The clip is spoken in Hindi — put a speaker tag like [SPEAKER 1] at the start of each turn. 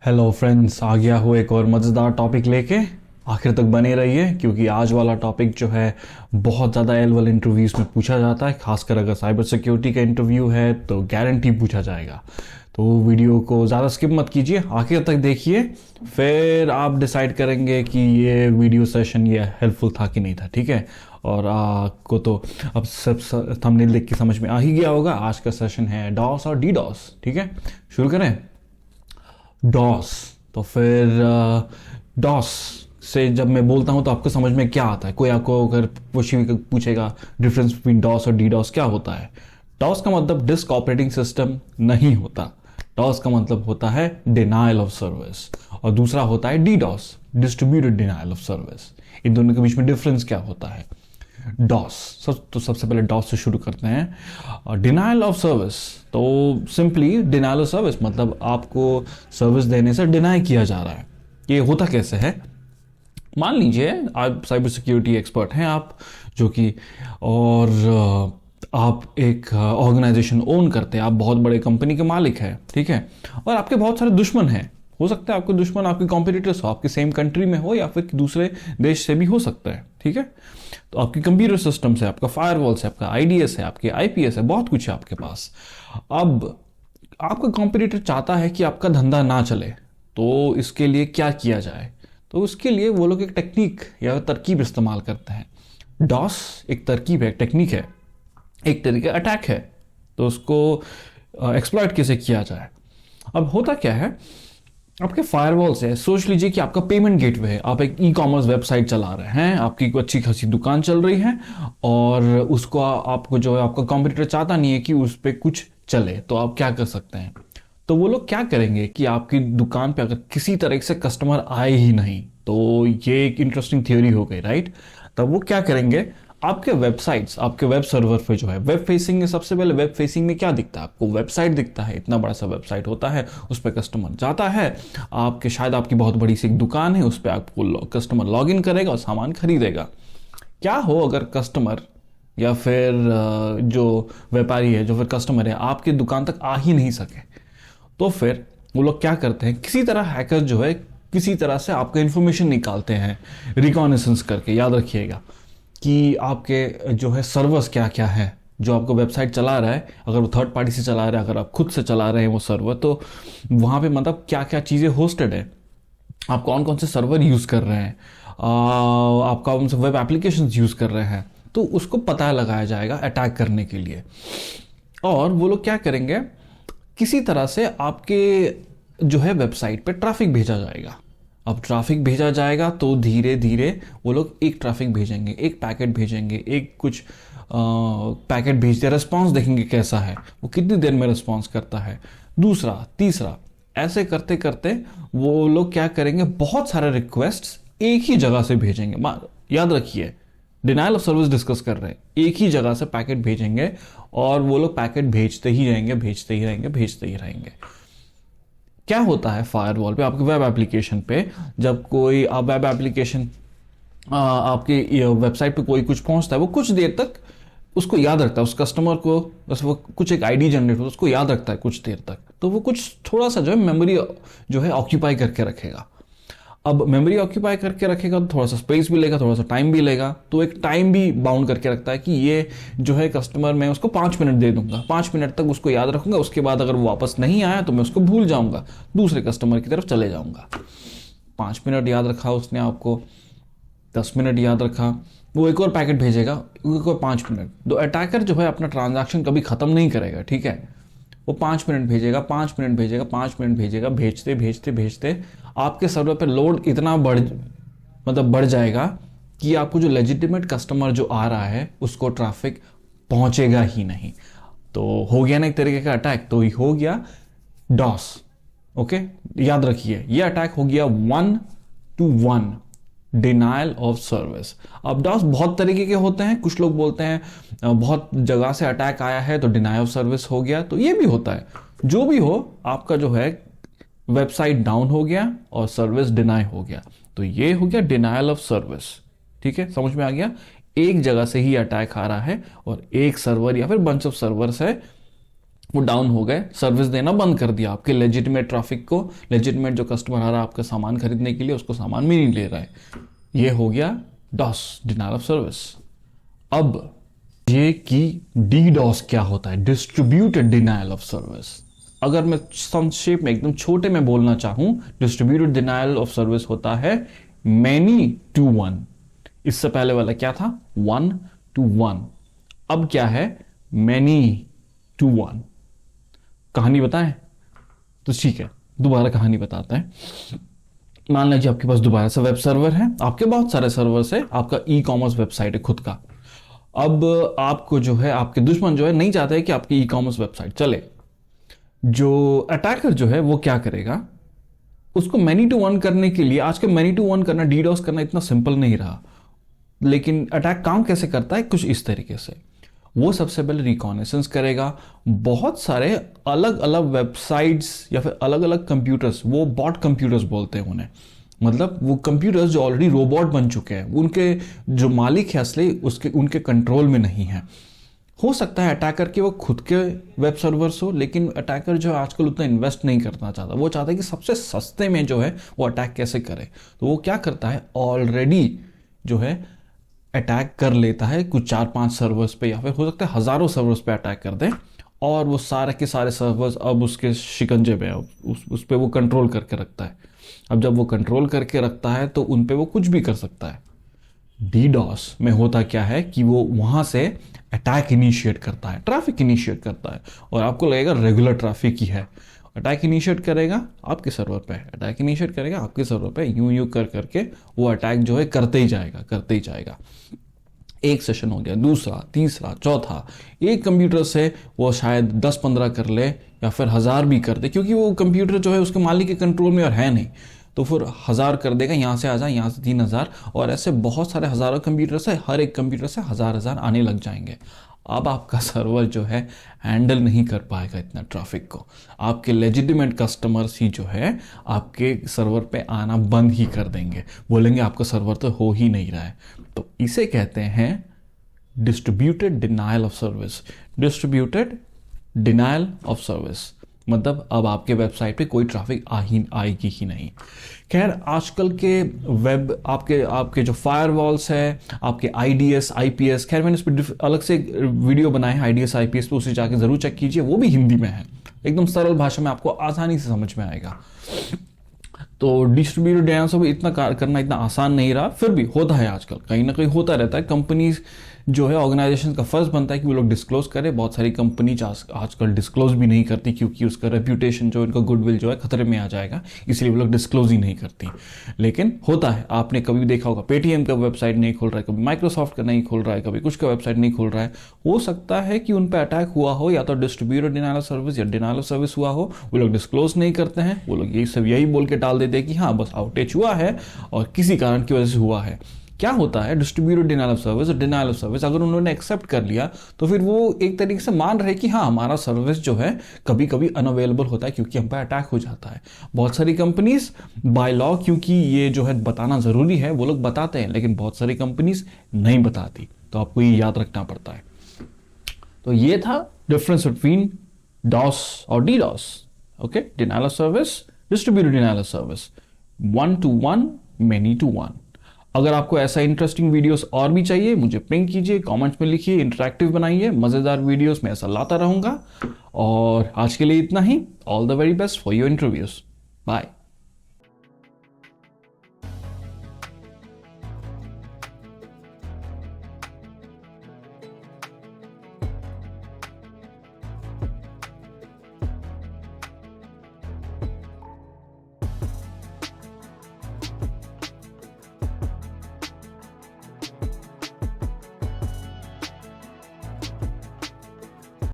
[SPEAKER 1] हेलो फ्रेंड्स, आ गया हूँ एक और मज़ेदार टॉपिक लेके। आखिर तक बने रहिए क्योंकि आज वाला टॉपिक जो है बहुत ज़्यादा एल इंटरव्यूज़ में पूछा जाता है। खासकर अगर साइबर सिक्योरिटी का इंटरव्यू है तो गारंटी पूछा जाएगा। तो वीडियो को ज़्यादा स्किप मत कीजिए, आखिर तक देखिए, फिर आप डिसाइड करेंगे कि ये वीडियो सेशन ये हेल्पफुल था कि नहीं था। ठीक है, और आपको तो अब सब थंबनेल देख के समझ में आ ही गया होगा। आज का सेशन है डॉस और डी डॉस। ठीक है, शुरू करें। डॉस, तो फिर डॉस से जब मैं बोलता हूं तो आपको समझ में क्या आता है? कोई आपको अगर पूछेगा डिफरेंस बिटवीन डॉस और डी डॉस क्या होता है? डॉस का मतलब डिस्क ऑपरेटिंग सिस्टम नहीं होता। डॉस का मतलब होता है डिनायल ऑफ सर्विस, और दूसरा होता है D DoS, distributed denial of service. इन दोनों के बीच में डिफरेंस क्या होता है? डॉस तो सबसे पहले डॉस से शुरू करते हैं। डिनायल ऑफ सर्विस, तो सिंपली डिनायल ऑफ सर्विस मतलब आपको सर्विस देने से डिनाई किया जा रहा है। ये होता कैसे है? मान लीजिए आप साइबर सिक्योरिटी एक्सपर्ट हैं आप, जो कि और आप एक ऑर्गेनाइजेशन ओन करते हैं, आप बहुत बड़े कंपनी के मालिक हैं। ठीक है, और आपके बहुत सारे दुश्मन हैं। हो सकता है आपके दुश्मन आपके कॉम्पिटिटर्स हो, आपके सेम कंट्री में हो या फिर दूसरे देश से भी हो सकता है। ठीक है, तो आपकी कंप्यूटर सिस्टम से, आपका फायरवॉल से, आपका आईडीएस है, आपके आईपीएस है, बहुत कुछ है आपके पास। अब आपका कॉम्पिटिटर चाहता है कि आपका धंधा ना चले, तो इसके लिए क्या किया जाए? तो उसके लिए वो लोग एक टेक्निक या तरकीब इस्तेमाल करते हैं। डॉस एक तरकीब है, एक टेक्निक है, एक तरीके अटैक है। तो उसको एक्सप्लॉइट कैसे किया जाए? अब होता क्या है, आपके फायरवॉल से सोच लीजिए कि आपका पेमेंट गेटवे है, आप एक ई कॉमर्स वेबसाइट चला रहे हैं, आपकी कोई अच्छी खासी दुकान चल रही है, और उसको आपको जो है आपका कॉम्पिटिटर चाहता नहीं है कि उस पर कुछ चले, तो आप क्या कर सकते हैं? तो वो लोग क्या करेंगे कि आपकी दुकान पे अगर किसी तरह से कस्टमर आए ही नहीं, तो ये एक इंटरेस्टिंग थ्योरी हो गई, राइट? तब वो क्या करेंगे, आपके वेबसाइट्स, आपके वेब सर्वर पे जो है वेब फेसिंग है, सबसे पहले वेब फेसिंग में क्या दिखता है आपको? वेबसाइट दिखता है, इतना बड़ा सा वेबसाइट होता है, उस पर कस्टमर जाता है। आपके शायद आपकी बहुत बड़ी सी एक दुकान है, उस पर आपको कस्टमर लॉग इन करेगा और सामान खरीदेगा। क्या हो अगर कस्टमर या फिर जो व्यापारी है, जो फिर कस्टमर है, आपकी दुकान तक आ ही नहीं सके? तो फिर वो लोग क्या करते हैं, किसी तरह हैकर जो है किसी तरह से आपका इंफॉर्मेशन निकालते हैं, रिकॉनेसेंस करके। याद रखिएगा कि आपके जो है सर्वर्स क्या क्या है, जो आपको वेबसाइट चला रहा है, अगर वो थर्ड पार्टी से चला रहा है, अगर आप खुद से चला रहे हैं वो सर्वर, तो वहाँ पे मतलब क्या क्या चीज़ें होस्टेड है, आप कौन कौन से सर्वर यूज़ कर रहे हैं, आप कौन से वेब एप्लीकेशन यूज़ कर रहे हैं, तो उसको पता लगाया जाएगा अटैक करने के लिए। और वो लोग क्या करेंगे, किसी तरह से आपके जो है वेबसाइट पे ट्रैफिक भेजा जाएगा। अब ट्रैफिक भेजा जाएगा तो धीरे धीरे वो लोग एक ट्रैफिक भेजेंगे, एक पैकेट भेजेंगे, एक कुछ पैकेट भेजते, रिस्पॉन्स देखेंगे कैसा है, वो कितनी देर में रिस्पॉन्स करता है, दूसरा तीसरा, ऐसे करते करते वो लोग क्या करेंगे, बहुत सारे रिक्वेस्ट्स एक ही जगह से भेजेंगे। याद रखिए, डिनाइल ऑफ सर्विस डिस्कस कर रहे हैं, एक ही जगह से पैकेट भेजेंगे, और वो लोग पैकेट भेजते ही रहेंगे, भेजते ही रहेंगे, भेजते ही रहेंगे। क्या होता है फायरवॉल पे, आपके वेब एप्लीकेशन पे, जब कोई वेब एप्लीकेशन आपके वेबसाइट पे कोई कुछ पहुंचता है, वो कुछ देर तक उसको याद रखता है, उस कस्टमर को, बस वो कुछ एक आईडी जनरेट होता है, उसको याद रखता है कुछ देर तक, तो वो कुछ थोड़ा सा जो है मेमोरी जो है ऑक्यूपाई करके रखेगा। अब मेमोरी ऑक्यूपाई करके रखेगा तो थोड़ा सा स्पेस भी लेगा, थोड़ा सा टाइम भी लेगा, तो एक टाइम भी बाउंड करके रखता है कि ये जो है कस्टमर, मैं उसको 5 मिनट दे दूंगा, 5 मिनट तक उसको याद रखूंगा, उसके बाद अगर वो वापस नहीं आया तो मैं उसको भूल जाऊंगा, दूसरे कस्टमर की तरफ चले जाऊंगा। 5 मिनट याद रखा उसने आपको, 10 मिनट याद रखा, वो एक और पैकेट भेजेगा, एक और 5 मिनट। तो अटैकर जो है अपना ट्रांजैक्शन कभी खत्म नहीं करेगा। ठीक है, वो 5 मिनट भेजेगा, 5 मिनट भेजेगा, 5 मिनट भेजेगा, भेजते भेजते भेजते आपके सर्वर पे लोड इतना बढ़ जाएगा कि आपको जो लेजिटिमेट कस्टमर जो आ रहा है उसको ट्रैफिक पहुंचेगा ही नहीं। तो हो गया ना एक तरीके का अटैक, तो ही हो गया डॉस। ओके, याद रखिए, ये अटैक हो गया 1-to-1 डिनाइल ऑफ सर्विस। अब डॉस बहुत तरीके के होते हैं, कुछ लोग बोलते हैं बहुत जगह से अटैक आया है तो डिनाइल ऑफ सर्विस हो गया, तो ये भी होता है। जो भी हो, आपका जो है वेबसाइट डाउन हो गया और सर्विस डिनाई हो गया, तो ये हो गया डिनाइल ऑफ सर्विस। ठीक है, समझ में आ गया? एक जगह से ही अटैक आ रहा है और एक सर्वर या फिर बंच ऑफ सर्वर्स है वो डाउन हो गए, सर्विस देना बंद कर दिया, आपके लेजिटिमेट ट्रैफिक को, लेजिटिमेट जो कस्टमर आ रहा है आपका सामान खरीदने के लिए, उसको सामान भी नहीं ले रहा है। ये हो गया डॉस, डिनायल ऑफ सर्विस। अब ये कि डीडॉस क्या होता है, डिस्ट्रीब्यूटेड डिनायल ऑफ सर्विस। अगर मैं संक्षेप में एकदम छोटे में बोलना चाहूं, डिस्ट्रीब्यूटेड डिनायल ऑफ सर्विस होता है मैनी टू वन। इससे पहले वाला क्या था, 1 to 1। अब क्या है, मैनी टू वन। कहानी बताएं तो ठीक है, दोबारा कहानी बताते हैं। मान लीजिए आपके पास दोबारा से वेब सर्वर है, आपके बहुत सारे सर्वर्स है, आपका ई कॉमर्स वेबसाइट है खुद का। अब आपको जो है, आपके दुश्मन जो है नहीं चाहते है कि आपकी ई कॉमर्स वेबसाइट चले। जो अटैकर जो है वो क्या करेगा, उसको मैनी टू वन करने के लिए, आज के मैनी टू वन करना, डीडॉस करना इतना सिंपल नहीं रहा। लेकिन अटैक काम कैसे करता है, कुछ इस तरीके से। वो सबसे पहले रिकॉनेसेंस करेगा, बहुत सारे अलग अलग वेबसाइट्स या फिर अलग अलग कंप्यूटर्स, वो बॉट कंप्यूटर्स बोलते हैं उन्हें, मतलब वो कंप्यूटर्स जो ऑलरेडी रोबोट बन चुके हैं, उनके जो मालिक है असली उसके उनके कंट्रोल में नहीं है। हो सकता है अटैकर के वो खुद के वेब सर्वर्स हो, लेकिन अटैकर जो है आजकल उतना इन्वेस्ट नहीं करना चाहता। वो चाहता है कि सबसे सस्ते में जो है वो अटैक कैसे करे। तो वो क्या करता है, ऑलरेडी जो है अटैक कर लेता है कुछ 4-5 सर्वर्स पे, या फिर हो सकता है हजारों सर्वर्स पे अटैक कर दे, और वो सारे के सारे सर्वर्स अब उसके शिकंजे में, उस पे वो कंट्रोल करके रखता है। अब जब वो कंट्रोल करके रखता है तो उन पे वो कुछ भी कर सकता है। डीडॉस में होता क्या है कि वो वहां से अटैक इनिशिएट करता है, ट्रैफिक इनिशिएट करता है, और आपको लगेगा रेगुलर ट्रैफिक ही है। अटैक इनिशिएट करेगा आपके सर्वर पे, अटैक इनिशिएट करेगा आपके सर्वर पे, यूं यूं कर करके वो अटैक जो है करते ही जाएगा, करते ही जाएगा। एक सेशन हो गया, दूसरा, तीसरा, चौथा। एक कंप्यूटर से वो शायद 10-15 कर ले या फिर 1000 भी कर दे, क्योंकि वो कंप्यूटर जो है उसके मालिक के कंट्रोल में और है नहीं, तो फिर 1000 कर देगा, यहाँ से 1000, यहाँ से 3000, और ऐसे बहुत सारे हजारों कंप्यूटर से, हर एक कंप्यूटर से 1000 आने लग जाएंगे। अब आपका सर्वर जो है हैंडल नहीं कर पाएगा इतना ट्रैफिक को। आपके लेजिटिमेट कस्टमर्स ही जो है आपके सर्वर पे आना बंद ही कर देंगे, बोलेंगे आपका सर्वर तो हो ही नहीं रहा है। तो इसे कहते हैं distributed denial of service. Distributed denial of service मतलब अब आपके वेबसाइट पे कोई ट्रैफिक आएगी ही नहीं। खैर आजकल के वेब आपके जो फायरवॉल्स है, आपके आईडीएस आईपीएस, खैर मैंने इस पर अलग से वीडियो बनाए हैं आईडीएस आईपीएस पे, उसे जाके जरूर चेक कीजिए, वो भी हिंदी में है, एकदम सरल भाषा में आपको आसानी से समझ में आएगा। तो डिस्ट्रीब्यूटेड डिनायल ऑफ सर्विस इतना करना इतना आसान नहीं रहा, फिर भी होता है आजकल, कहीं ना कहीं होता रहता है। कंपनीज जो है, ऑर्गेनाइजेशन का फर्ज बनता है कि वो लोग डिस्क्लोज करें। बहुत सारी कंपनीज आजकल डिस्क्लोज भी नहीं करती, क्योंकि उसका रेप्यूटेशन जो, इनका गुडविल जो है खतरे में आ जाएगा, इसलिए वो लोग डिस्क्लोज ही नहीं करती। लेकिन होता है, आपने कभी देखा होगा पेटीएम का वेबसाइट नहीं खोल रहा है, कभी माइक्रोसॉफ्ट का नहीं खोल रहा है, कभी कुछ का वेबसाइट नहीं खोल रहा है। हो सकता है कि उन पर अटैक हुआ हो, या तो डिस्ट्रीब्यूटेड डिनायल ऑफ सर्विस या डिनायल ऑफ सर्विस हुआ हो, वो लोग डिस्क्लोज नहीं करते हैं। वो लोग यही बोल के टाल देते हैं कि हाँ बस आउटेज हुआ है और किसी कारण की वजह से हुआ है। क्या होता है डिस्ट्रीब्यूटेड डिनायल ऑफ सर्विस और डिनायल ऑफ सर्विस, अगर उन्होंने एक्सेप्ट कर लिया तो फिर वो एक तरीके से मान रहे कि हाँ हमारा सर्विस जो है कभी कभी अनअवेलेबल होता है क्योंकि हम पर अटैक हो जाता है। बहुत सारी कंपनीज बाय लॉ, क्योंकि ये जो है बताना जरूरी है, वो लोग बताते हैं, लेकिन बहुत सारी कंपनीज नहीं बताती, तो आपको ये याद रखना पड़ता है। तो ये था डिफरेंस बिटवीन डॉस और DDoS. Okay, denial of service, distributed denial of service, 1 to 1, many to 1। अगर आपको ऐसा इंटरेस्टिंग वीडियोस और भी चाहिए, मुझे पिंग कीजिए, कमेंट्स में लिखिए, इंटरेक्टिव बनाइए, मजेदार वीडियोस में ऐसा लाता रहूंगा। और आज के लिए इतना ही। All the very best for your interviews. Bye.